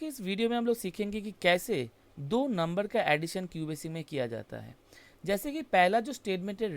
के इस वीडियो में हम लोग सीखेंगे कि कैसे दो नंबर का एडिशन क्यूबेसी में किया जाता है। जैसे कि पहला जो स्टेटमेंट है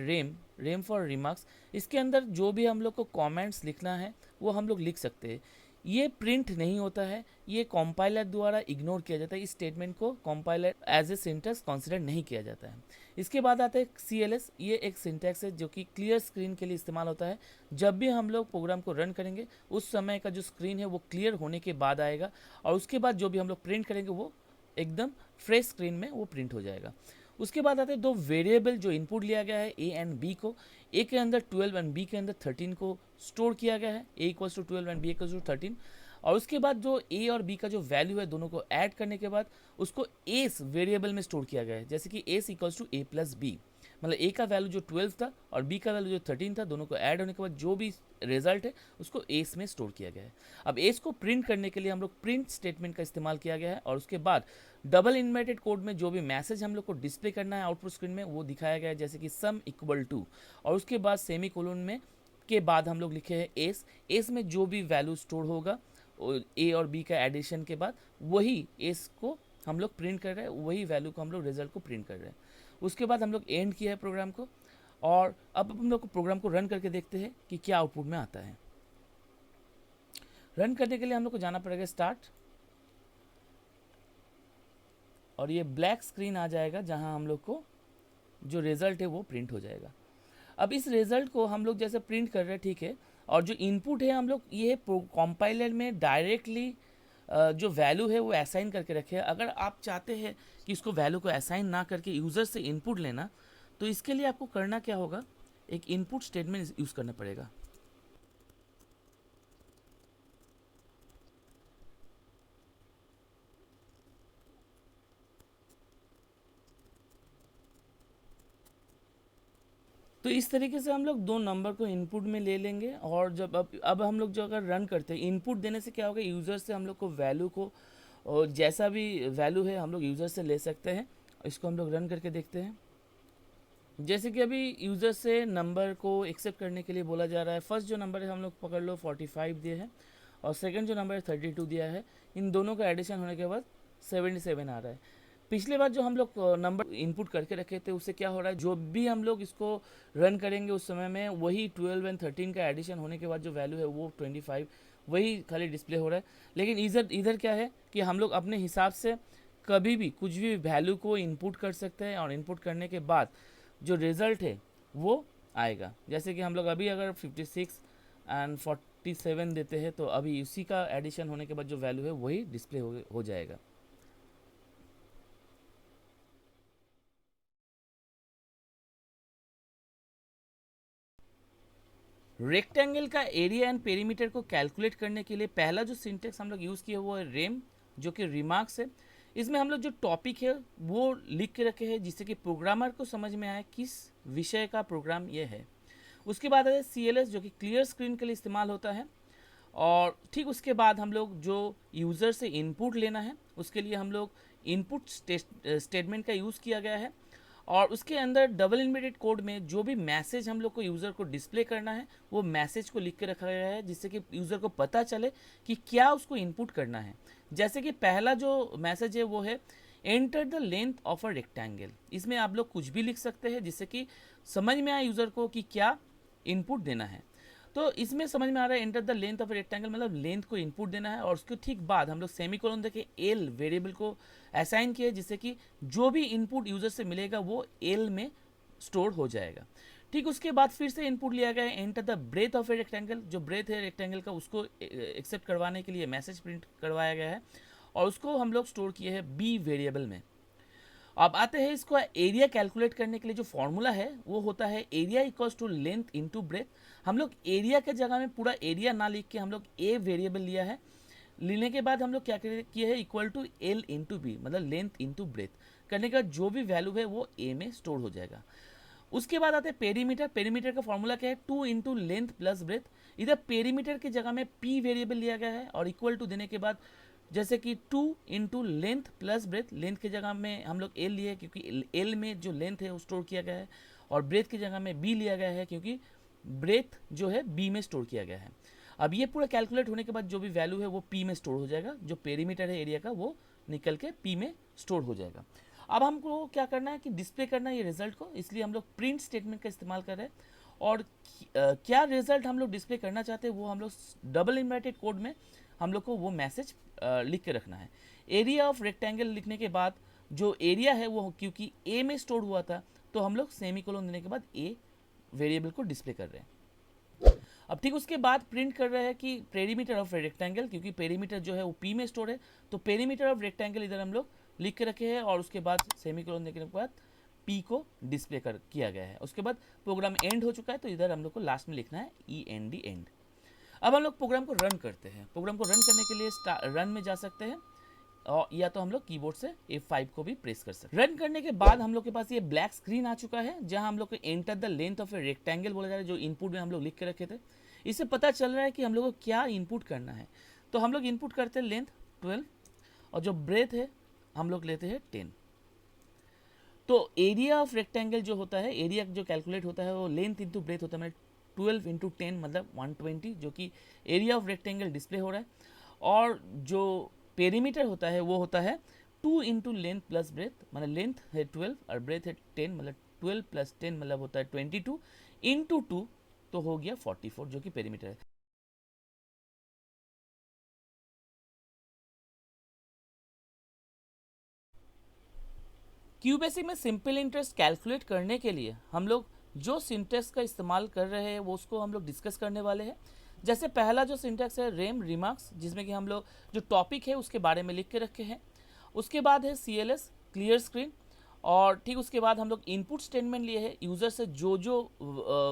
रेम फॉर रिमार्क्स, इसके अंदर जो भी हम लोग को कमेंट्स लिखना है वो हम लोग लिख सकते हैं। ये प्रिंट नहीं होता है, ये कॉम्पाइलर द्वारा इग्नोर किया जाता है। इस स्टेटमेंट को कॉम्पाइलर एज ए सिंटैक्स कंसिडर नहीं किया जाता है। इसके बाद आता है CLS। ये एक सिंटैक्स है जो कि क्लियर स्क्रीन के लिए इस्तेमाल होता है। जब भी हम लोग प्रोग्राम को रन करेंगे उस समय का जो स्क्रीन है वो क्लियर होने के बाद आएगा, और उसके बाद जो भी हम लोग प्रिंट करेंगे वो एकदम फ्रेश स्क्रीन में वो प्रिंट हो जाएगा। उसके बाद आते हैं दो वेरिएबल जो इनपुट लिया गया है ए एंड बी को। ए के अंदर 12 एंड बी के अंदर 13 को स्टोर किया गया है। A equals to 12 and B equals to 13। और उसके बाद जो ए और बी का जो वैल्यू है दोनों को ऐड करने के बाद उसको एस वेरिएबल में स्टोर किया गया है। जैसे कि S equals to A plus B, मतलब ए का वैल्यू जो 12 था और बी का वैल्यू जो 13 था, दोनों को ऐड होने के बाद जो भी रिजल्ट है उसको एस में स्टोर किया गया है। अब एस को प्रिंट करने के लिए हम लोग प्रिंट स्टेटमेंट का इस्तेमाल किया गया है, और उसके बाद डबल इन्वर्टेड कोड में जो भी मैसेज हम लोग को डिस्प्ले करना है आउटपुट स्क्रीन में वो दिखाया गया है, जैसे कि सम इक्वल टू, और उसके बाद सेमी कोलन में के बाद हम लोग लिखे हैं एस में जो भी वैल्यू स्टोर होगा ए और बी का एडिशन के बाद वही एस को हम लोग प्रिंट कर रहे हैं, वही वैल्यू को हम लोग रिजल्ट को प्रिंट कर रहे हैं। उसके बाद हम लोग एंड किया है प्रोग्राम को, और अब हम लोग प्रोग्राम को रन करके देखते हैं कि क्या आउटपुट में आता है। रन करने के लिए हम लोग को जाना पड़ेगा स्टार्ट, और ये ब्लैक स्क्रीन आ जाएगा जहां हम लोग को जो रिजल्ट है वो प्रिंट हो जाएगा। अब इस रिजल्ट को हम लोग जैसे प्रिंट कर रहे हैं, ठीक है, और जो इनपुट है हम लोग ये कंपाइलर में डायरेक्टली जो वैल्यू है वो असाइन करके रखे हैं। अगर आप चाहते हैं कि इसको वैल्यू को असाइन ना करके यूज़र से इनपुट लेना, तो इसके लिए आपको करना क्या होगा, एक इनपुट स्टेटमेंट यूज़ करना पड़ेगा। तो इस तरीके से हम लोग दो नंबर को इनपुट में ले लेंगे, और जब अब हम लोग जो अगर रन करते हैं, इनपुट देने से क्या होगा, यूज़र से हम लोग को वैल्यू को, और जैसा भी वैल्यू है हम लोग यूज़र से ले सकते हैं। इसको हम लोग रन करके देखते हैं। जैसे कि अभी यूज़र से नंबर को एक्सेप्ट करने के लिए बोला जा रहा है। फर्स्ट जो नंबर है हम लोग पकड़ लो 45 दिए हैं, और सेकंड जो नंबर है 32 दिया है। इन दोनों का एडिशन होने के बाद 77 आ रहा है। पिछले बार जो हम लोग नंबर इनपुट करके रखे थे उससे क्या हो रहा है, जो भी हम लोग इसको रन करेंगे उस समय में वही 12 एंड 13 का एडिशन होने के बाद जो वैल्यू है वो 25 वही खाली डिस्प्ले हो रहा है। लेकिन इधर क्या है कि हम लोग अपने हिसाब से कभी भी कुछ भी वैल्यू को इनपुट कर सकते हैं, और इनपुट करने के बाद जो रिज़ल्ट है वो आएगा। जैसे कि हम लोग अभी अगर 56 एंड 47 देते हैं तो अभी उसी का एडिशन होने के बाद जो वैल्यू है वही डिस्प्ले हो जाएगा। रेक्टेंगल का एरिया एंड पेरीमीटर को कैलकुलेट करने के लिए पहला जो सिंटेक्स हम लोग यूज़ किया वो है रेम, जो कि रिमार्क्स है। इसमें हम लोग जो टॉपिक है वो लिख के रखे हैं जिससे कि प्रोग्रामर को समझ में आए किस विषय का प्रोग्राम ये है। उसके बाद है CLS, जो कि क्लियर स्क्रीन के लिए इस्तेमाल होता है। और ठीक उसके बाद हम लोग जो यूज़र से इनपुट लेना है उसके लिए हम लोग इनपुट स्टेटमेंट का यूज़ किया गया है, और उसके अंदर डबल इन्वर्टेड कोड में जो भी मैसेज हम लोग को यूज़र को डिस्प्ले करना है वो मैसेज को लिख के रखा गया है, जिससे कि यूज़र को पता चले कि क्या उसको इनपुट करना है। जैसे कि पहला जो मैसेज है वो है enter the length of a rectangle. इसमें आप लोग कुछ भी लिख सकते हैं जिससे कि समझ में आए यूज़र को कि क्या इनपुट देना है। तो इसमें समझ में आ रहा है enter the length of rectangle, मतलब लेंथ को इनपुट देना है, और उसके ठीक बाद हम लोग सेमीकोलन देके एल वेरिएबल को असाइन किए, जिससे कि जो भी इनपुट यूज़र से मिलेगा वो एल में स्टोर हो जाएगा। ठीक उसके बाद फिर से इनपुट लिया गया है enter the breadth of a rectangle. जो ब्रेथ है रेक्टेंगल का उसको एक्सेप्ट करवाने के लिए मैसेज प्रिंट करवाया गया है, और उसको हम लोग स्टोर किए हैं बी वेरिएबल में। अब आते हैं इसको एरिया कैलकुलेट करने के लिए जो फॉर्मूला है वो होता है area equals to length into breadth. हम लोग एरिया के जगह में पूरा एरिया ना लिख के हम लोग ए वेरिएबल लिया है। लेने के बाद हम लोग क्या किए हैं, equal to L into B, मतलब लेंथ इंटू ब्रेथ करने के बाद जो भी वैल्यू है वो ए में स्टोर हो जाएगा। उसके बाद आते हैं पेरीमीटर। पेरीमीटर का फॉर्मूला क्या है, 2 इंटू लेंथ प्लस ब्रेथ। इधर पेरीमीटर की जगह में पी वेरिएबल लिया गया है, और इक्वल टू देने के बाद जैसे कि 2 into length plus breadth, length की जगह में हम लोग एल लिए क्योंकि एल में जो लेंथ है वो स्टोर किया गया है, और ब्रेथ की जगह में बी लिया गया है क्योंकि ब्रेथ जो है बी में स्टोर किया गया है। अब ये पूरा कैलकुलेट होने के बाद जो भी वैल्यू है वो पी में स्टोर हो जाएगा, जो पेरीमीटर है एरिया का वो निकल के पी में स्टोर हो जाएगा। अब हमको क्या करना है कि डिस्प्ले करना है ये रिजल्ट को, इसलिए हम लोग प्रिंट स्टेटमेंट का इस्तेमाल कर रहे हैं। और क्या रिजल्ट हम लोग डिस्प्ले करना चाहते हैं वो हम लोग डबल इन्वर्टेड कोड में हम लोग को वो मैसेज लिख के रखना है। एरिया ऑफ रेक्टेंगल लिखने के बाद जो एरिया है वो क्योंकि ए में स्टोर हुआ था तो हम लोग सेमीकोलन देने के बाद ए वेरिएबल को डिस्प्ले कर रहे हैं। अब ठीक उसके बाद प्रिंट कर रहे हैं कि पेरीमीटर ऑफ रेक्टेंगल, क्योंकि पेरीमीटर जो है वो पी में स्टोर है, तो पेरीमीटर ऑफ रेक्टेंगल इधर हम लोग लिख के रखे हैं और उसके बाद सेमीकोलन देने के बाद पी को डिस्प्ले कर किया गया है। उसके बाद प्रोग्राम एंड हो चुका है, तो इधर हम लोग को लास्ट में लिखना है END एंड। अब हम लोग प्रोग्राम को रन करते हैं। प्रोग्राम को रन करने के लिए रन में जा सकते हैं और या तो हम लोग कीबोर्ड से F5 को भी प्रेस कर सकते हैं। रन करने के बाद हम लोग के पास ये ब्लैक स्क्रीन आ चुका है जहां हम लोग को enter the length of a rectangle बोला जा रहा है, जो इनपुट में हम लोग लिख के रखे थे। इससे पता चल रहा है कि हम लोग को क्या इनपुट करना है। तो हम लोग इनपुट करते हैं लेंथ 12 और जो ब्रेथ है हम लोग लेते हैं 10। तो एरिया ऑफ रेक्टेंगल जो होता है, एरिया जो कैलकुलेट होता है वो लेंथ इंटू ब्रेथ होता है, मतलब 12 इंटू 10 मतलब 120, जो कि एरिया ऑफ रेक्टेंगल डिस्प्ले हो रहा है। और जो पेरीमीटर होता है वो होता है 2 इंटू लेंथ प्लस ब्रेथ, मतलब लेंथ है 12 और ब्रेथ है 10, मतलब 12 प्लस 10 मतलब होता है 22 इंटू 2 तो हो गया 44, जो कि पेरीमीटर है। क्यूबेसिक में सिंपल इंटरेस्ट कैलकुलेट करने के लिए हम लोग जो सिंटेक्स का इस्तेमाल कर रहे हैं वो उसको हम लोग डिस्कस करने वाले हैं। जैसे पहला जो सिंटेक्स है रेम रिमार्क्स, जिसमें कि हम लोग जो टॉपिक है उसके बारे में लिख के रखे हैं। उसके बाद है CLS क्लियर स्क्रीन, और ठीक उसके बाद हम लोग इनपुट स्टेटमेंट लिए हैं। यूज़र से जो जो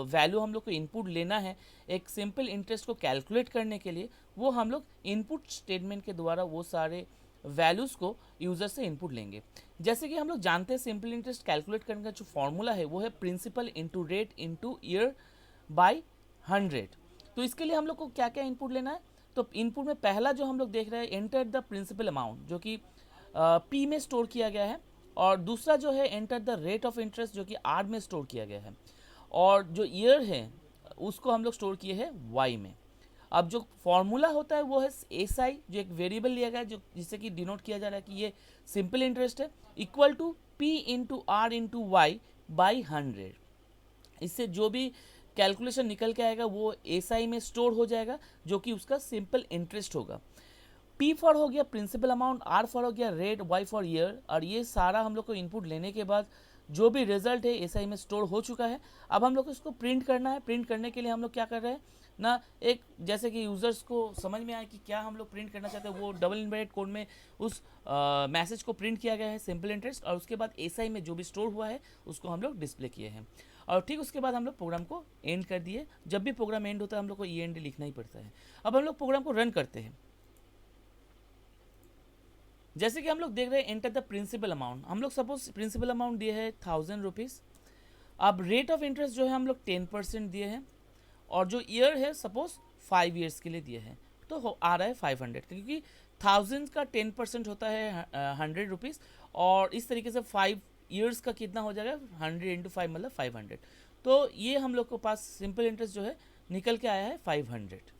वैल्यू हम लोग को इनपुट लेना है एक सिंपल इंटरेस्ट को कैलकुलेट करने के लिए, वो हम लोग इनपुट स्टेटमेंट के द्वारा वो सारे वैल्यूज़ को यूज़र से इनपुट लेंगे। जैसे कि हम लोग जानते हैं सिंपल इंटरेस्ट कैलकुलेट करने का जो फॉर्मूला है वो है principal into rate into year by 100। तो इसके लिए हम लोग को क्या क्या इनपुट लेना है, तो इनपुट में पहला जो हम लोग देख रहे हैं एंटर द प्रिंसिपल अमाउंट, जो कि पी में स्टोर किया गया है। और दूसरा जो है enter the rate of interest, जो कि आर में स्टोर किया गया है। और जो ईयर है उसको हम लोग स्टोर किए हैं वाई में। अब जो फॉर्मूला होता है वो है SI, जो एक वेरिएबल लिया गया है जो जिससे कि डिनोट किया जा रहा है कि ये सिंपल इंटरेस्ट है, equal to P into R into Y by 100। इससे जो भी कैलकुलेशन निकल के आएगा वो SI में स्टोर हो जाएगा, जो कि उसका सिंपल इंटरेस्ट होगा। P फॉर हो गया प्रिंसिपल अमाउंट, R फॉर हो गया रेट, Y फॉर ईयर। और ये सारा हम लोग को इनपुट लेने के बाद जो भी रिजल्ट है SI में स्टोर हो चुका है। अब हम लोग को इसको प्रिंट करना है। प्रिंट करने के लिए हम लोग क्या कर रहे हैं ना, एक जैसे कि यूज़र्स को समझ में आए कि क्या हम लोग प्रिंट करना चाहते हैं, वो डबल इन्वर्टेड कोड में उस मैसेज को प्रिंट किया गया है सिंपल इंटरेस्ट, और उसके बाद SI में जो भी स्टोर हुआ है उसको हम लोग डिस्प्ले किए हैं। और ठीक उसके बाद हम लोग प्रोग्राम को एंड कर दिए। जब भी प्रोग्राम एंड होता है हम लोग को END लिखना ही पड़ता है। अब हम लोग प्रोग्राम को रन करते हैं। जैसे कि हम लोग देख रहे हैं एंटर द प्रिंसिपल अमाउंट, हम लोग सपोज प्रिंसिपल अमाउंट दिए है 1000 रुपीज़। अब रेट ऑफ इंटरेस्ट जो है हम लोग 10% दिए हैं, और जो ईयर है सपोज 5 ईयर्स के लिए दिए हैं, तो आ रहा है 500, क्योंकि 1000 का 10% होता है 100 रुपीज़, और इस तरीके से 5 ईयर्स का कितना हो जाएगा 100 इंटू 5 मतलब 500। तो ये हम लोग को पास सिंपल इंटरेस्ट जो है निकल के आया है 500।